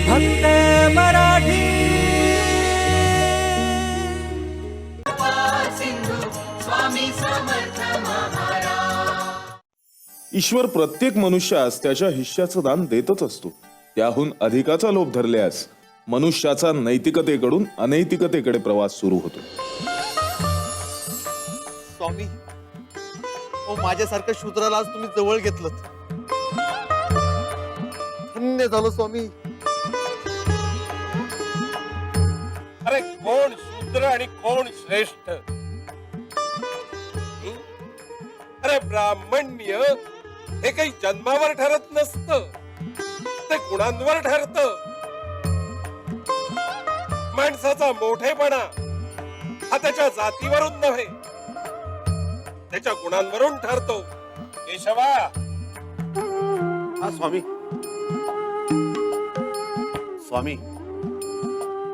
फक्त मराठी. ईश्वर प्रत्येक मनुष्यास त्याच्या हिश्श्याचं दान देतच असतो. त्याहून अधिकाचा लोभ धरल्यास मनुष्याचा नैतिकतेकडून अनैतिकतेकडे प्रवास सुरू होतो. स्वामी, ओ माझ्यासारख्या शूद्राला आज तुम्ही जवळ घेतलं. धन्य झालं स्वामी. अरे कोण शूद्र आणि कोण श्रेष्ठ? अरे ब्राह्मण्य हे काही जन्मावर ठरत नसतं, ते गुणांवर ठरत. माणसाचा मोठेपणा हा त्याच्या जातीवरून नव्हे, त्याच्या गुणांवरून ठरतो. केशवा. हा स्वामी. स्वामी,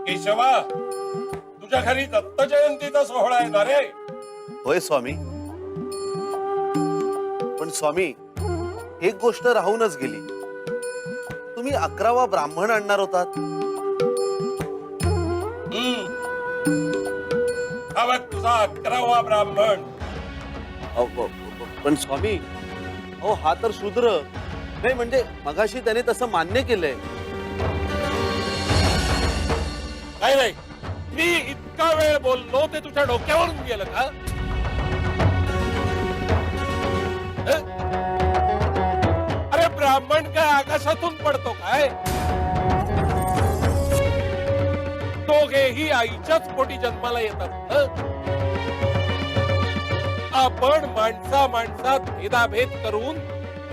केशवा, तुझ्या घरी दत्त जयंतीचा सोहळा आहे ना रे? होय स्वामी. पण स्वामी, एक गोष्ट राहूनच गेली. तुम्ही 11वा ब्राह्मण आणणार होतात. हा बघ तुझा 11वा ब्राह्मण. पण स्वामी, अहो हा तर शूद्र नाही. म्हणजे मगाशी त्याने तसं मान्य केलंय. नाही नाही, मी इतका वेळ बोललो ते तुझ्या डोक्यावरून गेलं का? अरे ब्राह्मण काय आकाशातून पडतो काय? दोघेही आईच्याच पोटी जन्माला येतात. आपण माणसा माणसात भेदाभेद करून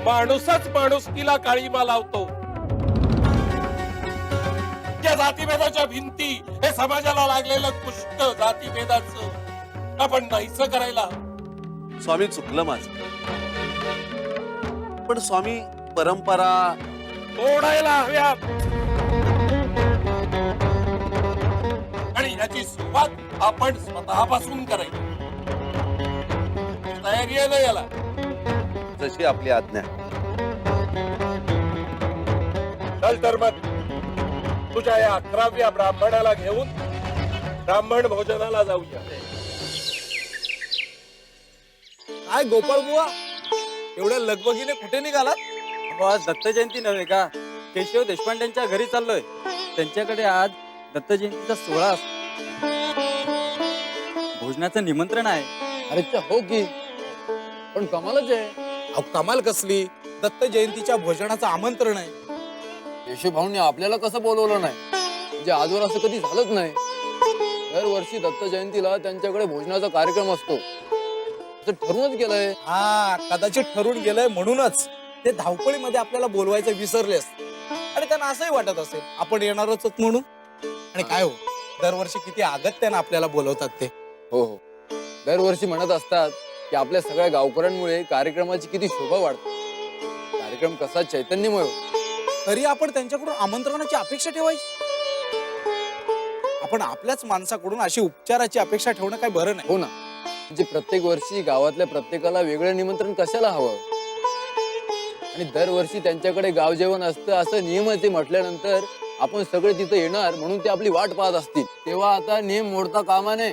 माणूसच माणुसकीला काळीमा लावतो. या जातीभेदाच्या भिंती, हे समाजाला लागलेलं कुष्ट जातीभेदाचं आपण नाहीसं करायला. स्वामी, चुकलं माझं. पण स्वामी, परंपरा तोडायला हव्यात. आणि याची सुरुवात आपण स्वतःपासून करायची. तयारी आहे ना याला? जशी आपली आज्ञा. चल तर मग तुझ्या या 11व्या ब्राह्मणाला घेऊन ब्राह्मण भोजनाला जाऊया. काय गोपाळ बुवा, एवढ्या लगबगीने कुठे निघालात? आज दत्त जयंती नव्हे का? केशव देशपांड्यांच्या घरी चाललोय. त्यांच्याकडे आज दत्त जयंतीचा सोहळा असतो. भोजनाचं निमंत्रण आहे. अरे हो की, पण कमालच आहे. अहो कमाल कसली? दत्त जयंतीच्या भोजनाचं आमंत्रण आहे. केशवभाऊंनी आपल्याला कसं बोलवलं नाही? म्हणजे आजवर असं कधी झालंच नाही. दरवर्षी दत्त जयंतीला त्यांच्याकडे भोजनाचा कार्यक्रम असतो. ठरूनच गेलंय. हा, कदाचित ठरून गेलंय म्हणूनच ते धावपळीमध्ये आपल्याला बोलवायचं विसरले असते. आणि त्यांना असंही वाटत असेल आपण येणारच म्हणून. आणि काय हो, दरवर्षी किती अगत्यानं आपल्याला बोलवतात ते. हो हो, दरवर्षी म्हणत असतात की आपल्या सगळ्या गावकऱ्यांमुळे कार्यक्रमाची किती शोभा वाढते. कार्यक्रम कसा चैतन्यमय हो. तरी आपण त्यांच्याकडून आमंत्रणाची अपेक्षा ठेवायची? आपण आपल्याच माणसाकडून अशी उपचाराची अपेक्षा ठेवणं काय बरं नाही. हो ना, म्हणजे प्रत्येक वर्षी गावातल्या प्रत्येकाला वेगळं निमंत्रण कशाला हवं? आणि दरवर्षी त्यांच्याकडे गाव जेवण असतं असं नियमाचे म्हटल्यानंतर आपण सगळे तिथे येणार म्हणून ते आपली वाट पाहत असतील. तेव्हा आता नियम मोडता कामा नये.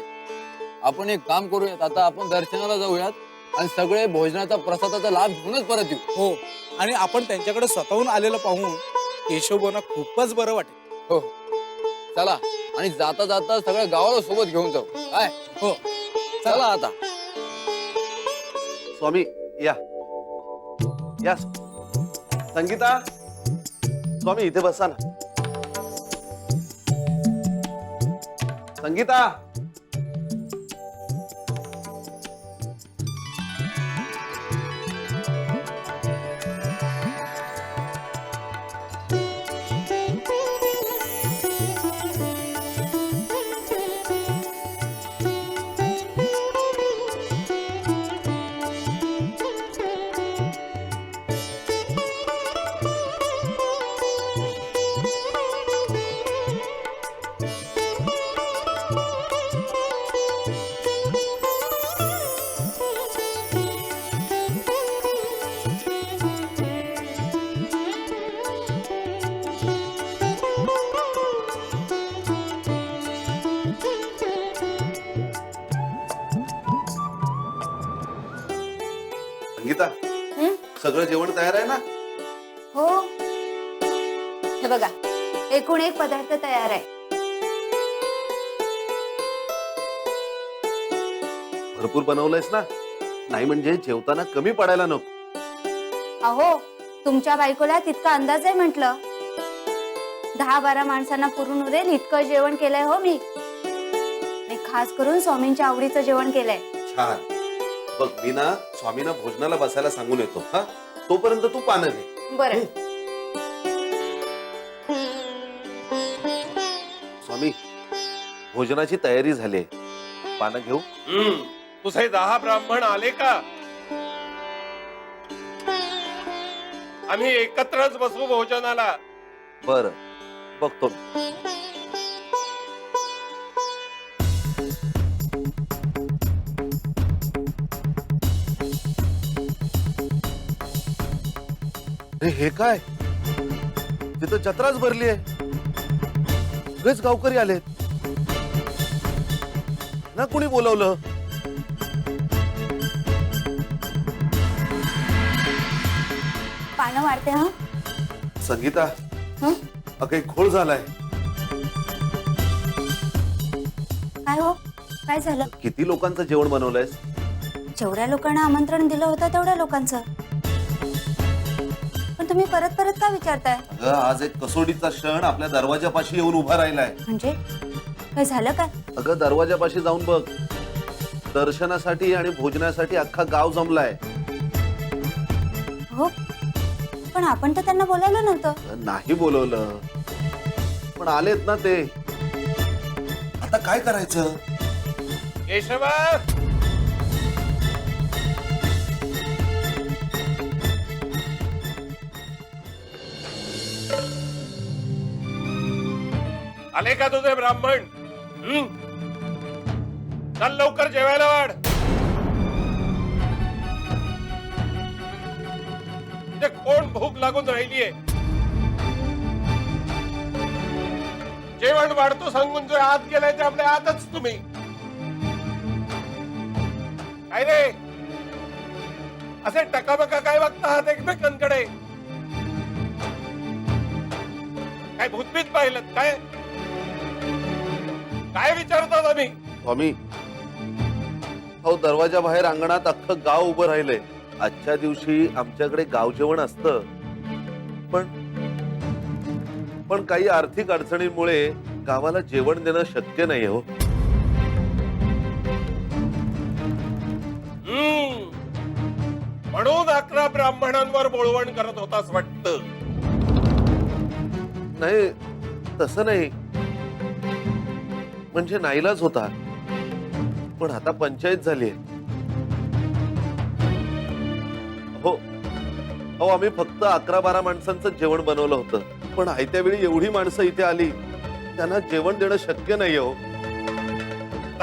आपण एक काम करूयात, आता आपण दर्शनाला जाऊयात आणि सगळे भोजनाचा प्रसादाचा लाभ घेऊनच परत येऊ. हो, आणि आपण त्यांच्याकडे स्वतःहून आलेलं पाहून केशवभाऊंना खूपच बरं वाटेल. हो, चला. आणि जाता जाता सगळ्या गावाला सोबत घेऊन जाऊ. काय? हो, चला आता. स्वामी, या या. संगीता, स्वामी इथे बसा ना. संगीता. संगीता हं? सगळं जेवण तयार आहे ना? हो, हे बघा एकूण एक पदार्थ तयार आहे. भरपूर बनवलंयस ना? नाही म्हणजे जेवताना कमी पडायला नको. अहो तुमच्या बायकोला तितका अंदाज आहे म्हंटल. 10-12 माणसांना पुरून उरेल इतकं जेवण केलंय हो मी. आणि खास करून स्वामींच्या आवडीचं जेवण केलंय. छान. बघ मी ना स्वामींना भोजनाला बसायला सांगून येतो. हा, तोपर्यंत तू पानं घे. बरं. स्वामी भोजनाची तयारी झाली. पानं घेऊ? तुझे 10 ब्राह्मण आले का? आम्ही एकत्रच बसू भोजनाला. बर बघतो. हे काय? तिथं जत्राच भरली आहे. सगळेच गावकरी आलेत ना. कोणी बोलवलं? पानं वाढते हा. संगीता हं? काही खोळ झालाय. काय हो काय झालं? किती लोकांचं जेवण बनवलंयस? जेवढ्या लोकांना आमंत्रण दिलं होतं तेवढ्या लोकांचं. पण तुम्ही परत परत का विचारताय? अगं आज एक कसोटीचा क्षण आपल्या दरवाजापाशी येऊन उभा राहिलाय. म्हणजे काय झालं काय? अगं दरवाजापाशी जाऊन बघ. दर्शनासाठी आणि भोजनासाठी अख्खा गाव जमलाय. हो पण आपण तर त्यांना बोलावलं नव्हतं. नाही बोलवलं पण आलेत ना ते. आता काय करायचं? केशवा, आले का तुझे ब्राह्मण? चल लवकर जेवायला वाढ. म्हणजे कोण भूक लागून राहिलीये? जेवण वाढतो सांगून जो आत गेलाय ते आपल्या आतच तुम्ही. काय रे असे टकामका काय बघता आहात एकमेकांकडे? काय भूतभीत पाहिलं काय? काय विचारतात आम्ही? स्वामी हो दरवाजा बाहेर अंगणात अख्खं गाव उभं राहिलंय. आजच्या दिवशी आमच्याकडे गाव जेवण असतं पण काही आर्थिक अडचणींमुळे गावाला जेवण देणं शक्य नाही हो. म्हणून 11 ब्राह्मणांवर बोळवण करत होतास वाटतं. नाही तसं नाही. म्हणजे नाईलाज होता. पण आता पंचायत झाली. हो आम्ही फक्त 11-12 माणसांचं जेवण बनवलं होतं. पण आयत्या वेळी एवढी माणसं इथे आली त्यांना जेवण देणं शक्य नाही हो.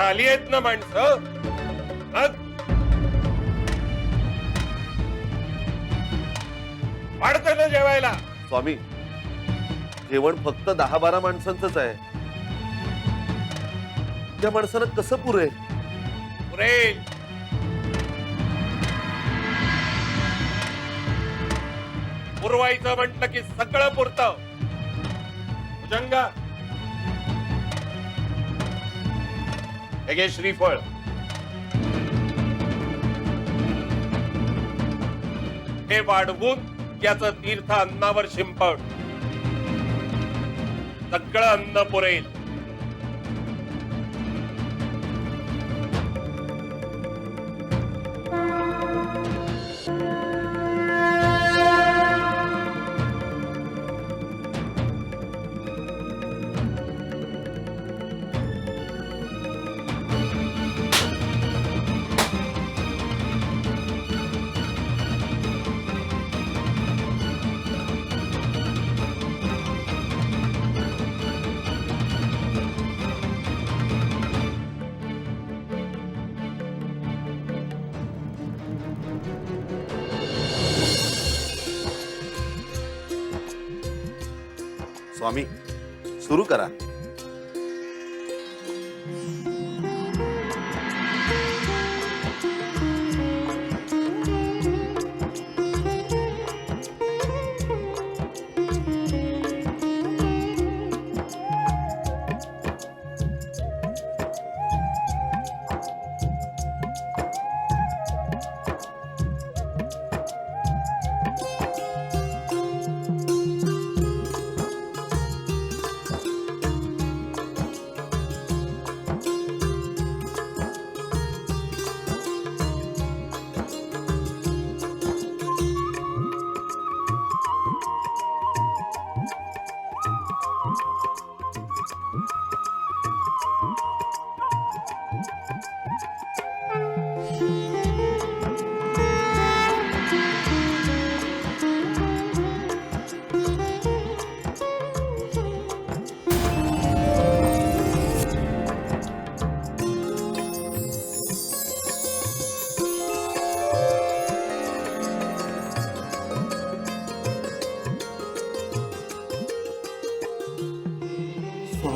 आली आहेत ना माणसं. वाढतंय ना जेवायला. स्वामी जेवण फक्त 10-12 माणसांचंच आहे. त्या माणसानं कसं पुरेल? पुरेल. पुरवायचं म्हटलं की सगळं पुरतं. भुजंगा हे घे श्रीफळ. हे वाढवून याचं तीर्थ अन्नावर शिंपड. सगळं अन्न पुरेल. स्वामी सुरू करा.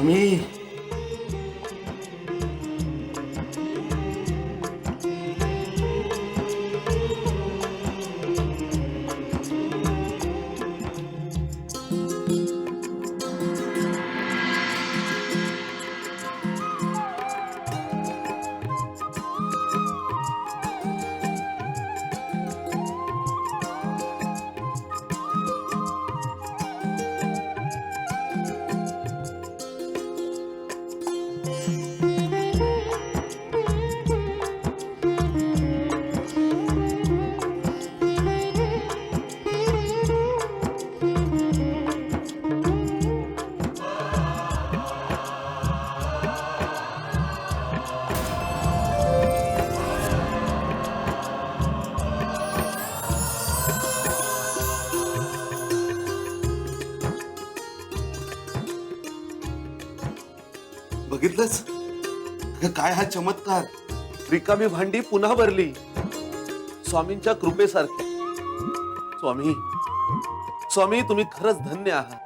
स्वामी बघितलंच काय हा चमत्कार. रिकामी भांडी पुन्हा भरली स्वामींच्या कृपेसारखी. स्वामी स्वामी तुम्ही खरंच धन्य आहात.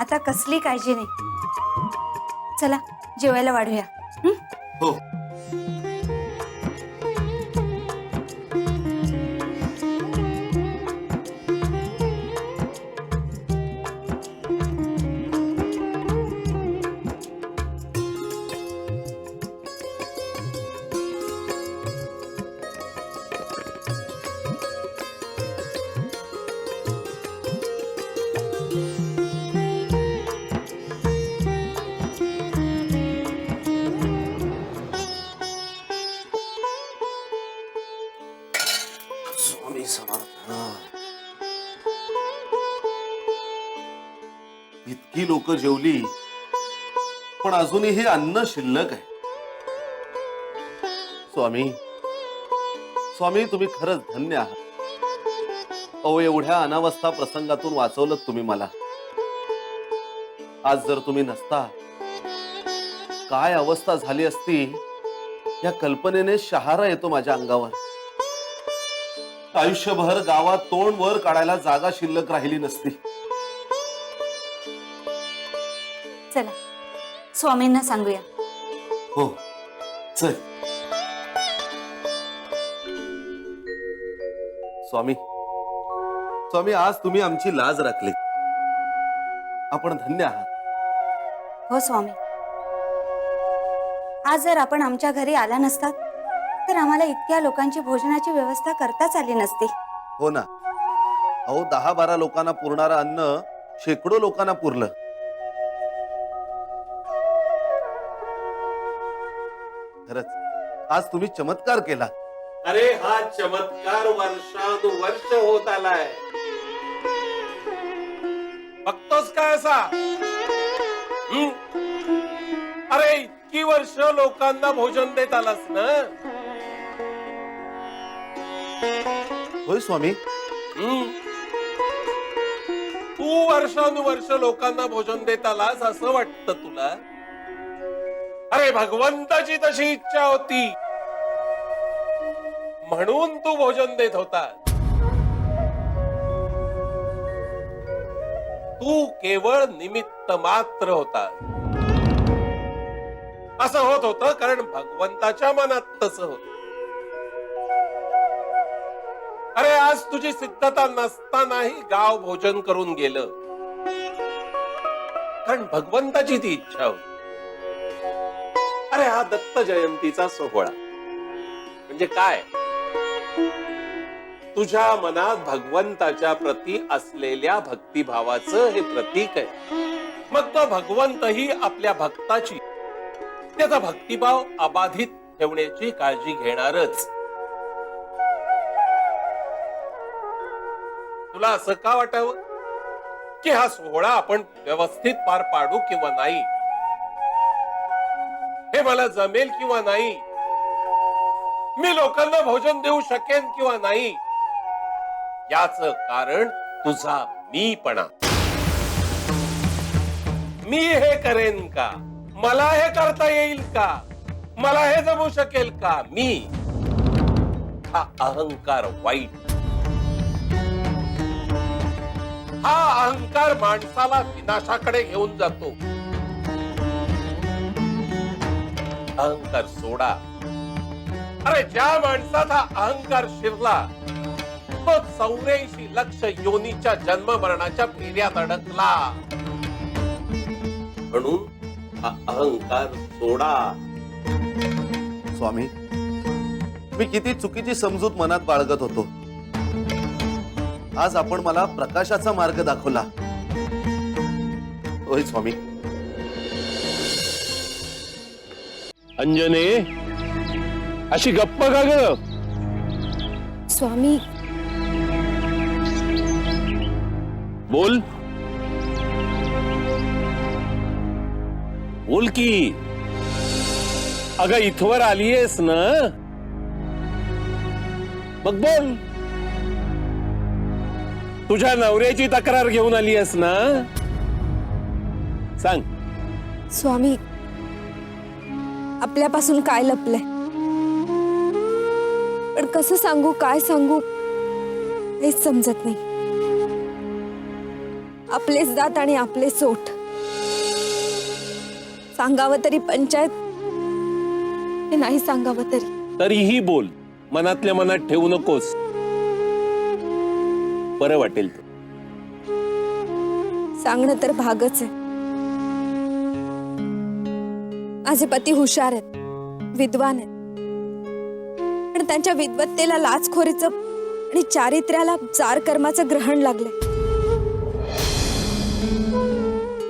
आता कसली काळजी नाही. चला जेवायला वाढूया. हो स्वामी समर्थ. इतकी लोक जेवली पण अजूनही अन्न शिल्लक आहे. स्वामी स्वामी तुम्ही खरंच धन्य आहात. अहो एवढ्या अनावस्था प्रसंगातून वाचवलं तुम्ही मला. आज जर तुम्ही नसता काय अवस्था झाली असती या कल्पनेने शहारा येतो माझ्या अंगावर. आयुष्यभर गावात तोंड वर काढायला जागा शिल्लक राहिली नसती. चला स्वामींना सांगूया. हो चल. स्वामी स्वामी आज तुम्ही आमची लाज राखली. आपण धन्य आहात. हो स्वामी, आज जर आपण आमच्या घरी आला नसतात तर आम्हाला इतक्या लोकांची भोजनाची व्यवस्था करताच आली नसती. हो ना. अहो 10-12 लोकांना पुरणारं अन्न शेकडो लोकांना पुरलं. खरंच आज तुम्ही चमत्कार केला. अरे हा चमत्कार वर्षानुवर्ष होत आलाय. बघतोस काय असा. अरे इतकी वर्ष लोकांना भोजन देत आलास ना. होय स्वामी. तू वर्षानुवर्ष लोकांना भोजन देत आलास असं वाटतं तुला. अरे भगवंताची तशी इच्छा होती म्हणून तू भोजन देत होता. तू केवळ निमित्त मात्र होता. असं होत होतं कारण भगवंताच्या मनात तसं होत. अरे आज तुझी सिद्धता नसतानाही गाव भोजन करून गेलं कारण भगवंताची ती इच्छा होती. अरे हा दत्त जयंतीचा सोहळा म्हणजे काय. तुझ्या मनात भगवंताच्या प्रती असलेल्या भक्तिभावाचं हे प्रतीक आहे. मग तो भगवंतही आपल्या भक्ताची त्याचा भक्तिभाव अबाधित ठेवण्याची काळजी घेणारच. तुला असं का वाटावं की हा सोहळा आपण व्यवस्थित पार पाडू किंवा नाही, हे मला जमेल किंवा नाही, मी लोकांना भोजन देऊ शकेन किंवा नाही, याच कारण तुझा मीपणा. मी हे करेन का, मला हे करता येईल का, मला हे जमू शकेल का, मी हा अहंकार वाईट. हा अहंकार माणसाला विनाशाकडे घेऊन जातो. अहंकार सोडा. अरे ज्या माणसात हा अहंकार शिरला तो 84 लक्ष योनीच्या जन्म मरणाच्या फेऱ्यात अडकला. म्हणून हा अहंकार सोडा. स्वामी, मी किती चुकीची समजूत मनात बाळगत होतो. आज आपण मला प्रकाशाचा मार्ग दाखवला. होय स्वामी. अंजने, अशी गप्प का ग? स्वामी, बोल बोल की. अगं इथवर आलीयस ना, मग बोल. तुझ्या नवऱ्याची तक्रार घेऊन आलीयस ना, सांग. स्वामी, आपल्यापासून काय लपलंय, पण कसं सांगू, काय सांगू हेच समजत नाही. आपलेच दात आणि आपले सोट. सांगावं तरी पंचायत, हे नाही सांगावं तरीही बोल. मनातल्या मनात ठेवू नकोस, बरं वाटेल. सांगणं तर भागच आहे. माझे पती हुशार आहेत, विद्वान आहेत, पण त्यांच्या विद्वत्तेला लाचखोरीचं आणि चारित्र्याला जार कर्माचं ग्रहण लागले.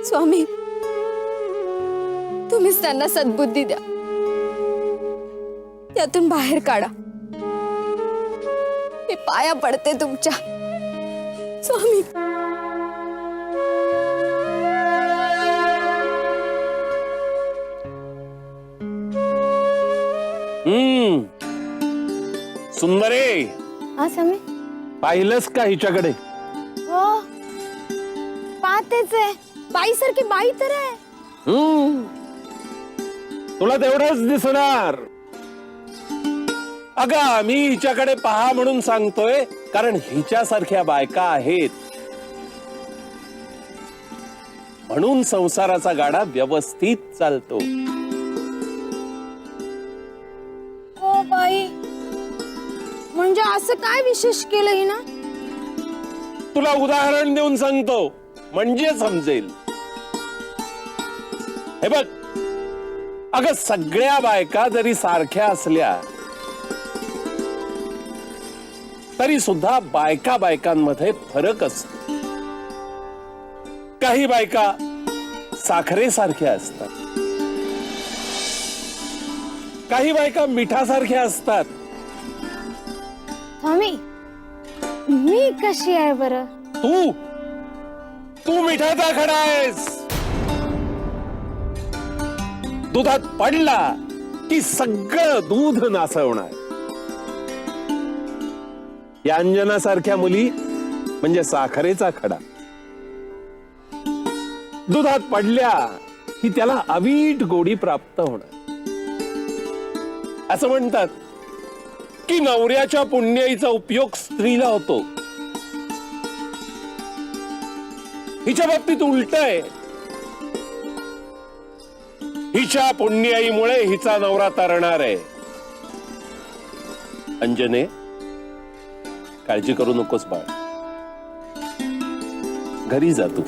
स्वामी, तुम्हीच त्यांना सद्बुद्धी द्या, त्यातून बाहेर काढा. मी पाया पडते तुमच्या स्वामी. सुंदरे, हा स्वामी. पाहिलंस का हिच्याकडे? हो, पाहतेच आहे. बाई सारखी बाई तर आहे. तुला तेवढंच दिसणार. अगं मी हिच्याकडे पहा म्हणून सांगतोय, कारण हिच्यासारख्या बायका आहेत म्हणून संसाराचा गाडा व्यवस्थित चालतो. हो बाई, म्हणजे असं काय विशेष केलंय ना? तुला उदाहरण देऊन सांगतो म्हणजे समजेल. हे बघ, अगं सगळ्या बायका जरी सारख्या असल्या तरी सुद्धा बायका बायकांमध्ये फरक असतो. काही बायका साखरेसारख्या असतात, काही बायका मिठासारख्या असतात. स्वामी, मी कशी आहे बरं? तू मिठाचा खडा आहेस. दुधात पडला की सगळं दूध नासवणार. या अंजनासारख्या मुली म्हणजे साखरेचा खडा. दुधात पडल्या की त्याला अवीट गोडी प्राप्त होणार. असं म्हणतात की नवऱ्याच्या पुण्याईचा उपयोग स्त्रीला होतो. हिच्या बाबतीत उलट आहे. हिच्या पुण्याईमुळे हिचा नवरा तरणार आहे. अंजने, काळजी करू नकोस बाळ. घरी जा तू.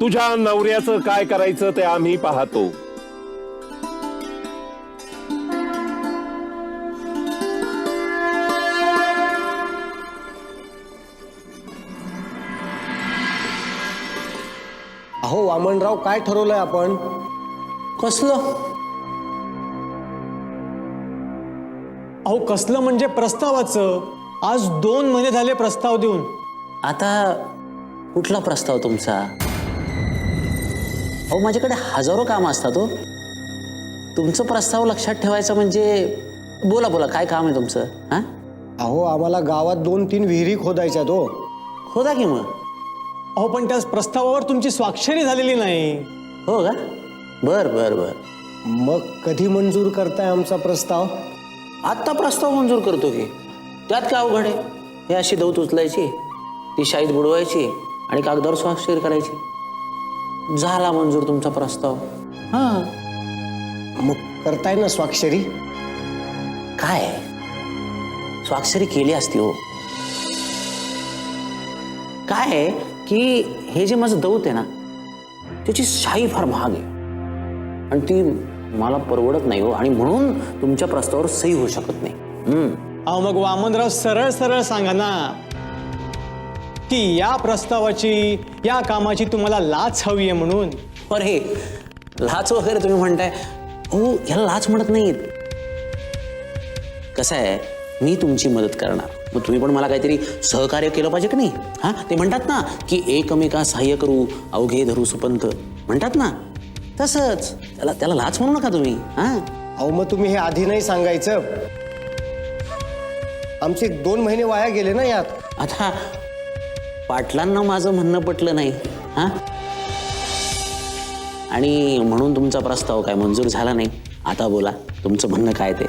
तुझ्या नवऱ्याचं काय करायचं ते आम्ही पाहतो. अहो वामनराव, काय ठरवलंय आपण? कसलं? अहो कसलं म्हणजे प्रस्तावाचं. आज 2 महिने झाले प्रस्ताव देऊन. आता कुठला प्रस्ताव तुमचा? अहो माझ्याकडे हजारो काम असतात हो. तुमचं प्रस्ताव लक्षात ठेवायचं म्हणजे बोला बोला, काय काम आहे तुमचं? हा, अहो आम्हाला गावात 2-3 विहिरी खोदायच्यात हो. खोदा की मग. अहो पण त्या प्रस्तावावर तुमची स्वाक्षरी झालेली नाही. हो का? बर बर बर. मग कधी मंजूर करताय आमचा प्रस्ताव? आत्ता प्रस्ताव मंजूर करतो की. त्यात काय अवघड आहे? हे अशी दौत उचलायची. ती शाईत बुडवायची आणि कागदावर स्वाक्षरी करायची. झाला मंजूर तुमचा प्रस्ताव. हा मग करताय ना स्वाक्षरी? काय स्वाक्षरी केली असती हो. काय आहे की हे जे माझं दौत आहे ना त्याची शाई फार महाग आहे आणि ती मला परवडत नाही हो, आणि म्हणून तुमच्या प्रस्तावावर सही होऊ शकत नाही. अहो मग वामनराव सरळ सरळ सांगा ना की या प्रस्तावाची, या कामाची तुम्हाला लाच हवी आहे म्हणून. अरे लाच वगैरे तुम्ही म्हणताय हो, याला लाच म्हणत नाहीत. कसं आहे, मी तुमची मदत करणार, मग तुम्ही पण मला काहीतरी सहकार्य केलं पाहिजे की नाही. हा, ते म्हणतात ना की एकमेका सहाय्य करू अवघे धरू सुपंथ, म्हणतात ना, तसंच त्याला लाच म्हणू नका तुम्ही. हा अहो मग तुम्ही हे आधी नाही सांगायचं. आमचे 2 महिने वाया गेले ना यात. आता पाटलांना माझं म्हणणं पटलं नाही. हा, आणि म्हणून तुमचा प्रस्ताव काय मंजूर झाला नाही. आता बोला तुमचं म्हणणं काय ते.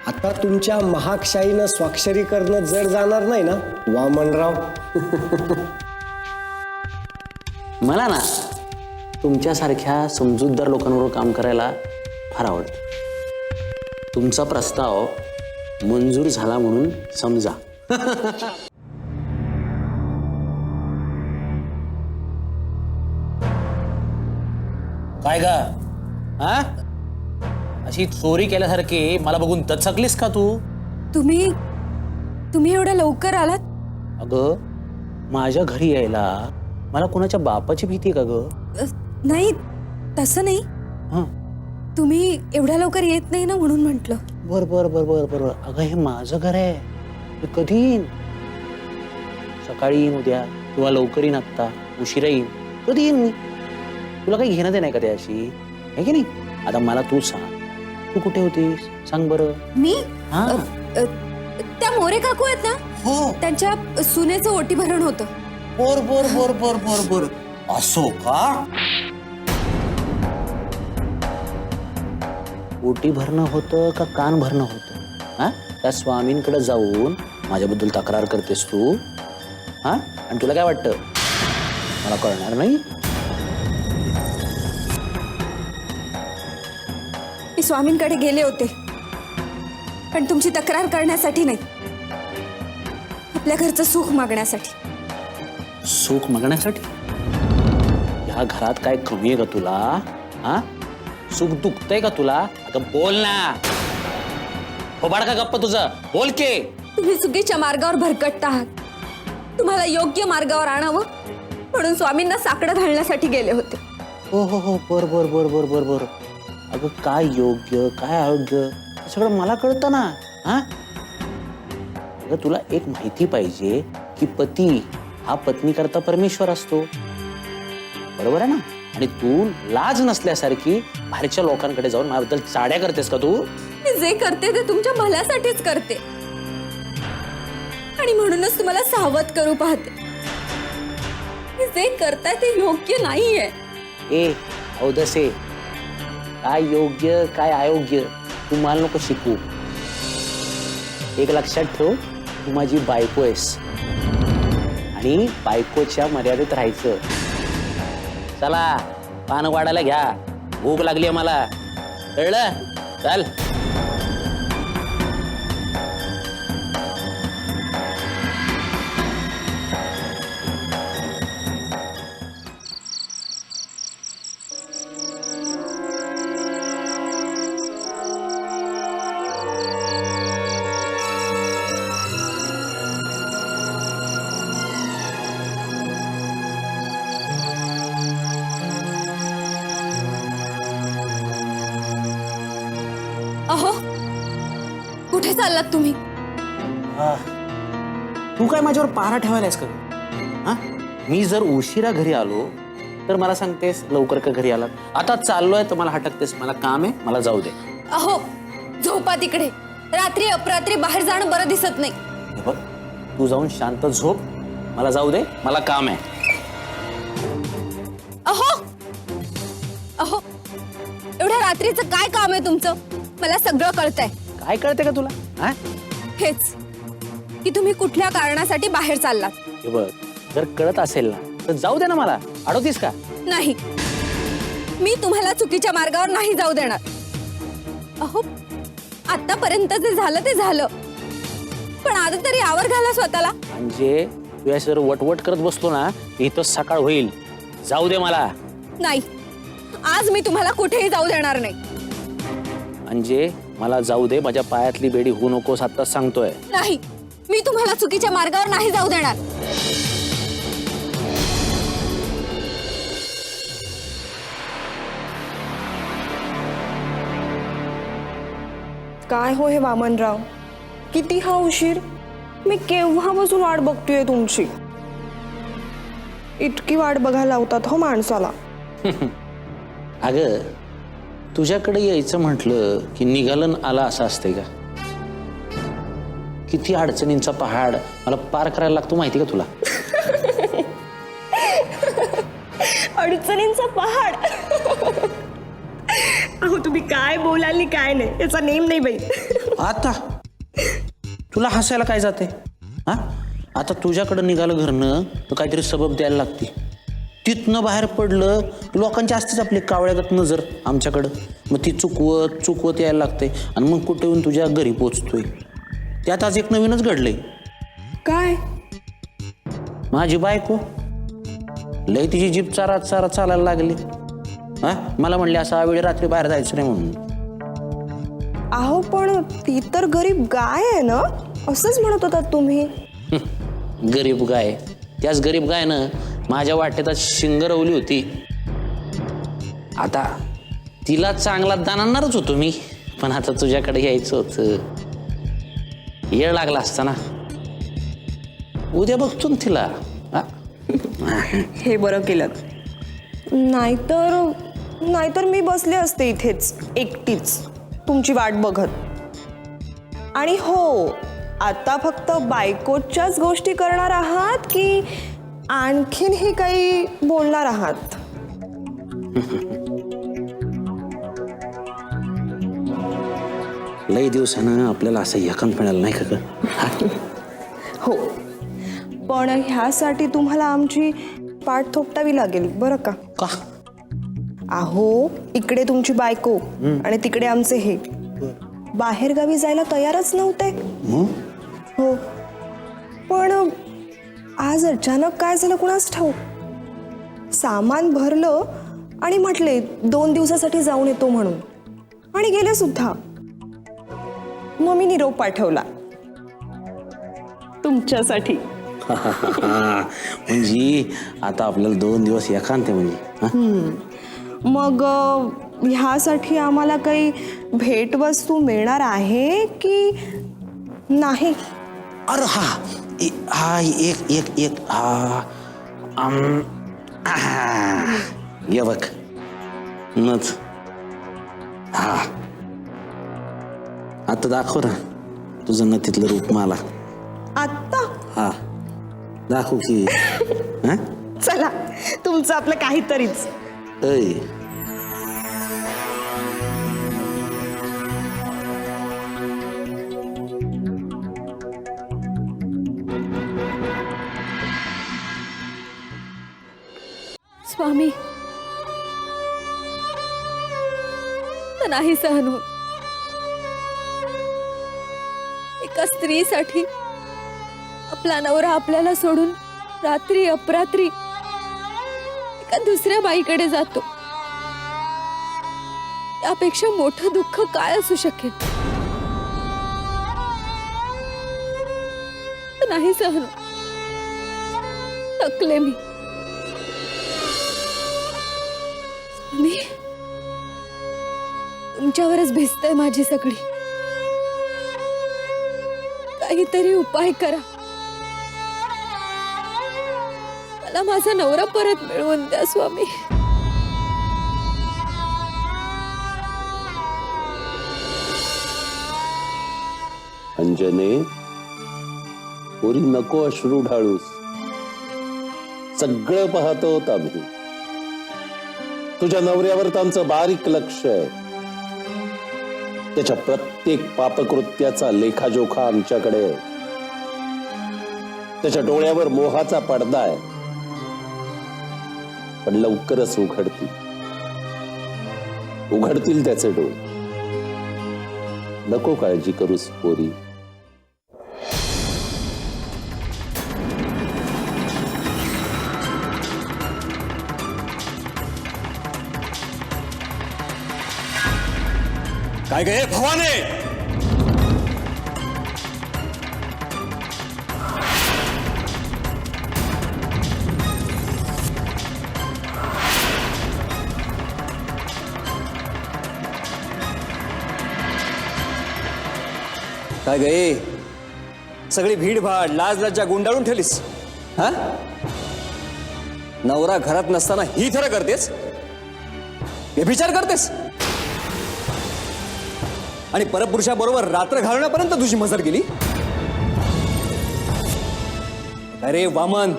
आता तुमच्या महागशाहीनं स्वाक्षरी करणं जड जाणार नाही ना वामनराव? मला ना तुमच्यासारख्या समजूतदार लोकांबरोबर काम करायला फार आवडतं. तुमचा प्रस्ताव मंजूर झाला म्हणून समजा. काय गा, हा, अशी चोरी केल्यासारखी मला बघून दचकलीस का तू? तुम्ही एवढ्या लवकर आलात? अगं माझ्या घरी यायला मला कोणाच्या बापाची भीती का ग? नाही, तसं नाही. हं. तुम्ही एवढ्या लवकर येत नाही ना म्हणून म्हटलं. बर बर बर बर बर अगं हे माझं घर आहे, मी कधी येईन? सकाळी येईन उद्या, किंवा लवकर येईन, आत्ता उशिरा येईन, कधी येईन मी? तुला काही घेणं देणं का त्याशी, आहे की नाही? आता मला तू सांग, तू कुठे होतीस सांग बरं. मी हा, त्या मोरे काकू आहेत ना, हो, त्यांच्या सुनेचं ओटी भरण होतं. बर बर बर बर बर बर असो का? ओटी भरणं होतं का कान भरणं होतं? हा, त्या स्वामींकडे जाऊन माझ्याबद्दल तक्रार करतेस तू? हा, आणि तुला काय वाटतं मला कळणार नाही? मी स्वामींकडे गेले होते, पण तुमची तक्रार करण्यासाठी नाही, आपल्या घरचं सुख मागण्यासाठी. सुख मागण्यासाठी? या घरात काय कमी आहे का तुला? हा, सुख दुखतंय का तुला? अगं बोल ना, फोबाड का गप्प तुझं, बोल के. तुम्ही चुकीच्या मार्गावर भरकटत आहात. तुम्हाला योग्य मार्गावर आणावं म्हणून स्वामींना साकडं घालण्यासाठी गेले होते. हो हो हो, बर बर बर बर बर बर. अगं काय योग्य काय अयोग्य हे सगळं मला कळतं ना. हा, अगं तुला एक माहिती पाहिजे की पती हा पत्नी करता परमेश्वर असतो, बरोबर आहे ना? आणि तू लाज नसल्यासारखी बाहेरच्या लोकांकडे जाऊन माझ्याबद्दल चाड्या करतेस का तू? मी जे करते ते तुमच्या भल्यासाठीच करते, आणि म्हणूनच तुम्हाला सावध करू पाहते. मी जे करताय ते योग्य नाहीये. ए औदसे, काय योग्य काय अयोग्य तू मला नको शिकू. एक लक्षात ठेव, तू माझी बायको आहेस आणि बायकोच्या मर्यादेत राहायचं. चला पान वाढायला घ्या, भूक लागली आहे मला, कळलं? चल. अहो, कुठे चाललात तुम्ही? तू काय माझ्यावर पारा ठेवायलास का? हा, मी जर उशिरा घरी आलो तर मला सांगतेस लवकर का घरी आलात? आता चाललोय तर मला हटकतेस, मला काम आहे, मला जाऊ दे. अहो, झोपा तिकडे. रात्री अपरात्री बाहेर जाणं बरं दिसत नाही. हे बघ, तू जाऊन शांत झोप, मला जाऊ दे, मला काम आहे. अहो अहो, एवढ्या रात्रीचं काय काम आहे तुमचं? मला सगळं कळतंय. काय कळते का तुला? हा हेच की तुम्ही कुठल्या कारणासाठी बाहेर चाललात. हे बघ, जर कळत असेल ना तर जाऊ दे ना, मला अडवतीस का? नाही, मी तुम्हाला चुकीच्या मार्गावर नाही जाऊ देणार. अहो, आतापर्यंत जे झालं ते झालं, पण आता तरी आवर घाला स्वतःला. म्हणजे तू या जर वटवट करत बसलो ना इथं सकाळ होईल. जाऊ दे मला. नाही, आज मी तुम्हाला कुठेही जाऊ देणार नाही. म्हणजे मला जाऊ दे, माझ्या पायातली बेडी होऊ नकोस, आता सांगतोय. नाही, मी तुम्हाला चुकीच्या मार्गावर नाही जाऊ देणार. काय हो हे वामनराव, किती हा उशीर? मी केव्हापासून वाट बघतोय तुमची. इतकी वाट बघायला लावतात हो माणसाला. अगं, तुझ्याकडे यायचं म्हटलं की निघालन आला असं असतंय का? किती अडचणींचा पहाड मला पार करायला लागतो माहिती का तुला? अडचणींचा पहाड. अहो तुम्ही काय बोलाली काय नाही याचा नेम नाही बाई. आता तुला हसायला काय जाते? हा, आता तुझ्याकडं निघालं घरनं तर काहीतरी सबब द्यायला लागते. तिथनं बाहेर पडलं लोकांची असतेच आपली कावळ्यागत नजर आमच्याकडं. मग ती चुकवत चुकवत यायला लागते आणि मग कुठे येऊन तुझ्या घरी पोचतोय. त्यात आज एक नवीनच घडलंय. काय? माझी बायको लय तिची जीभ चारा चारा चालायला लागली. हा, मला म्हणले असा वेळी रात्री बाहेर जायचं नाही म्हणून. अहो पण ती तर गरीब गाय आहे ना, असंच म्हणत होतात तुम्ही. गरीब गाय, त्याच गरीब गायनं माझ्या वाटेत शिंग रवली होती. आता तिला चांगला दानांनारच होतो मी, पण आता तुझ्याकडे यायचं होतं. येळ लागला असता ना. उद्या बघतो ना तिला. हे बरं केलं. नाहीतर मी बसले असते इथेच एकटीच तुमची वाट बघत. आणि हो, आता फक्त बायकोच्याच गोष्टी करणार आहात की आणखीनही काही बोलणार आहात? लई दिवसानं आपल्याला असं एकांत मिळालं नाही का? हो, पण ह्यासाठी तुम्हाला आमची पाठ थोपटावी लागेल बरं का? का? अहो, इकडे तुमची बायको आणि तिकडे आमचे हे बाहेर गावी जायला तयारच नव्हते. हो, पण आज अचानक काय झालं कुणास ठाऊक. सामान भरलं आणि म्हटले 2 दिवसासाठी जाऊन येतो म्हणून, आणि गेले सुद्धा. मग मी निरोप पाठवला तुमच्यासाठी. म्हणजे आता आपल्याला 2 दिवस एकांत म्हणजे. मग ह्यासाठी आम्हाला काही भेटवस्तू मिळणार आहे की नाही? अरे हा एक ये बघ नच. हा, आता दाखव ना तुझं नथीतलं रूप मला. आत्ता? हा, दाखव की. चला, तुमचं आपलं काहीतरीच. ऐ, स्वामी, नाही सहन होत. एका स्त्रीसाठी आपला नवरा आपल्याला सोडून रात्री अपरात्री एका दुसऱ्या बाईकडे जातो. त्यापेक्षा मोठं दुःख काय असू शकेल? नाही सहन होत. थकले मी. मी तुमच्यावरच भिजतय माझी सगळी. काहीतरी उपाय करा. मला माझा नवरा परत मिळवून द्या स्वामी. अंजने, पोरी नको अश्रू ढाळूस. सगळं पाहतो आम्ही. तुझ्या नवऱ्यावर आमचं बारीक लक्ष आहे. त्याच्या प्रत्येक पापकृत्याचा लेखाजोखा आमच्याकडे आहे. त्याच्या डोळ्यावर मोहाचा पडदा आहे, पण लवकरच उघडतील त्याचे डोळे. नको काळजी करूस पोरी. काय गे भवाने, काय गे सगळी भीडभाड लाज लज्जा गुंडाळून ठेवलीस हा? नवरा घरात नसताना ही थरं करतेस, व्यभिचार करतेस आणि परपुरुषाबरोबर रात्र घालवण्यापर्यंत तुझी मजल गेली. अरे वामन,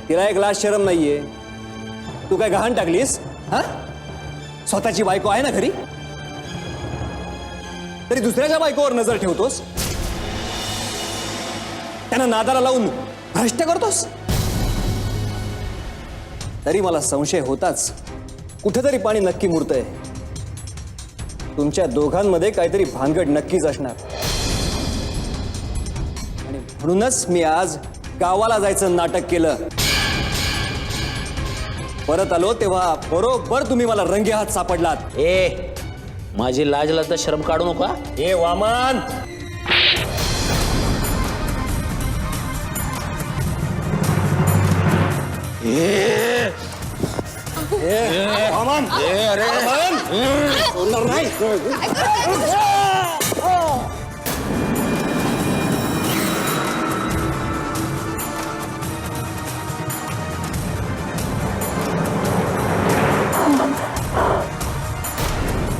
तिला एक लाज शरम नाहीये. तू काय गहाण टाकलीस हा? स्वतःची बायको आहे ना घरी, तरी दुसऱ्याच्या बायकोवर नजर ठेवतोस, त्यांना नादाला लावून भ्रष्ट करतोस. तरी मला संशय होताच, कुठेतरी पाणी नक्की मुरतंय. तुमच्या दोघांमध्ये काहीतरी भानगड नक्कीच असणार, आणि म्हणूनच मी आज गावाला जायचं नाटक केलं. परत आलो तेव्हा बरोबर तुम्ही मला रंगे हात सापडलात. माझी लाज तर शरम काढू नका. ए वामन, वामन, अरे वामन, नाही